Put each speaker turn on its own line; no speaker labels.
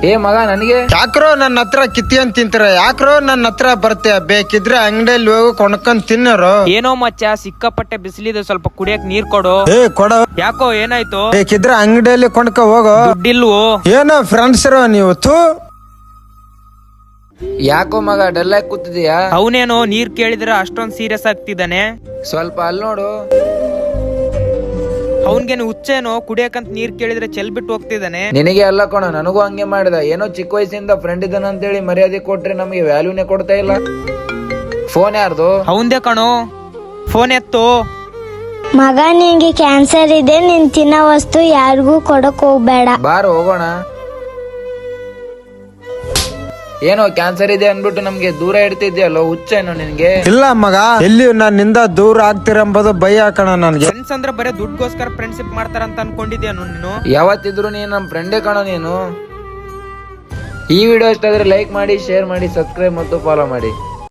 ಏ ಮಗ ನನಗೆ
ಯಾಕ್ರೋ ನನ್ನ ಹತ್ರ ಕಿತ್ಕೊಂಡ್ ತಿಂತೀರ? ಯಾಕ್ರೋ ನನ್ನ ಹತ್ರ ಬರ್ತೀಯ? ಬೇಕಿದ್ರೆ ಅಂಗಡಿಯಲ್ಲಿ ಹೋಗಿ ಕೊಂಡ್ಕೊಂಡ್ ತಿನ್ನರು.
ಏನೋ ಮಚ್ಚ ಸಿಕ್ಕಾಪಟ್ಟೆ ಬಿಸಿಲಿದೆ, ಸ್ವಲ್ಪ ಕುಡಿಯಕ್ ನೀರ್ ಕೊಡು.
ಏ ಕೊಡ.
ಯಾಕೋ ಏನಾಯ್ತು?
ಬೇಕಿದ್ರೆ ಅಂಗಡಿಯಲ್ಲಿ ಕೊಂಡ್ಕ ಹೋಗೋ.
ದುಡ್ಡಿಲ್ವೋ?
ಏನೋ ಫ್ರೆಂಡ್ಸ್ ನೀವು ತೂ.
ಯಾಕೋ ಮಗ ಡಲ್ ಆಗಿ ಕೂತಿದ್ಯಾ?
ಅವನೇನೋ ನೀರ್ ಕೇಳಿದ್ರೆ ಅಷ್ಟೊಂದ್ ಸೀರಿಯಸ್ ಆಗ್ತಿದ್ದಾನೆ.
ಸ್ವಲ್ಪ ಅಲ್ಲಿ ನೋಡು.
ಅವನ್ಗೇನು ಹುಚ್ಚೇನೋ, ಕುಡಿಯಕಂತ ನೀರ್ ಕೇಳಿದ್ರೆ ಚೆಲ್ ಬಿಟ್ಟು ಹೋಗ್ತಿದ್ದಾನೆ.
ನಿನಗೆ ಅಲ್ಲ ಕಣ, ನನಗೂ ಹಂಗೆ ಮಾಡಿದ. ಏನೋ ಚಿಕ್ಕ ವಯಸ್ಸಿಂದ ಫ್ರೆಂಡ್ ಇದ್ದಾನ ಅಂತೇಳಿ ಮರ್ಯಾದೆ ಕೊಟ್ರೆ ನಮಗೆ ವ್ಯಾಲ್ಯೂನೇ ಕೊಡ್ತಾ ಇಲ್ಲ. ಫೋನ್ ಯಾರ್ದು?
ಅವಂದೇ ಕಣೋ, ಫೋನ್ ಎತ್ತು.
ಮಗ ನಿಂಗೆ ಕ್ಯಾನ್ಸರ್ ಇದೆ, ನೀನ್ ತಿನ್ನೋ ವಸ್ತು ಯಾರಿಗೂ ಕೊಡಕ್ ಹೋಗ್ಬೇಡ.
ಬಾರು ಹೋಗೋಣ. ಏನೋ ಕ್ಯಾನ್ಸರ್ ಇದೆ ಅನ್ಬಿಟ್ಟು ನಮ್ಗೆ ದೂರ ಇಡ್ತಿದ್ಯಲ್ಲೋ, ಹುಚ್ಚೇನೋ ನಿನ್ಗೆ?
ಇಲ್ಲ ಮಗ, ಎಲ್ಲಿ ನನ್ನಿಂದ ದೂರ ಆಗ್ತಿರಂಬುದು ಭಯ ಕಣ ನನ್ಗೆ.
ಫ್ರೆಂಡ್ಸ್ ಅಂದ್ರೆ ಬರೀ ದುಡ್ಗೋಸ್ಕರ ಫ್ರೆಂಡ್ಶಿಪ್ ಮಾಡ್ತಾರಂತ ಅನ್ಕೊಂಡಿದ್ಯಾನು ನೀನು?
ಯಾವತ್ತಿದ್ರು ನೀನು ನಮ್ ಫ್ರೆಂಡೇ ಕಣೋ ನೀನು. ಈ ವಿಡಿಯೋ ಇಷ್ಟ ಆದ್ರೆ ಲೈಕ್ ಮಾಡಿ, ಶೇರ್ ಮಾಡಿ, ಸಬ್ಸ್ಕ್ರೈಬ್ ಮತ್ತು ಫಾಲೋ ಮಾಡಿ.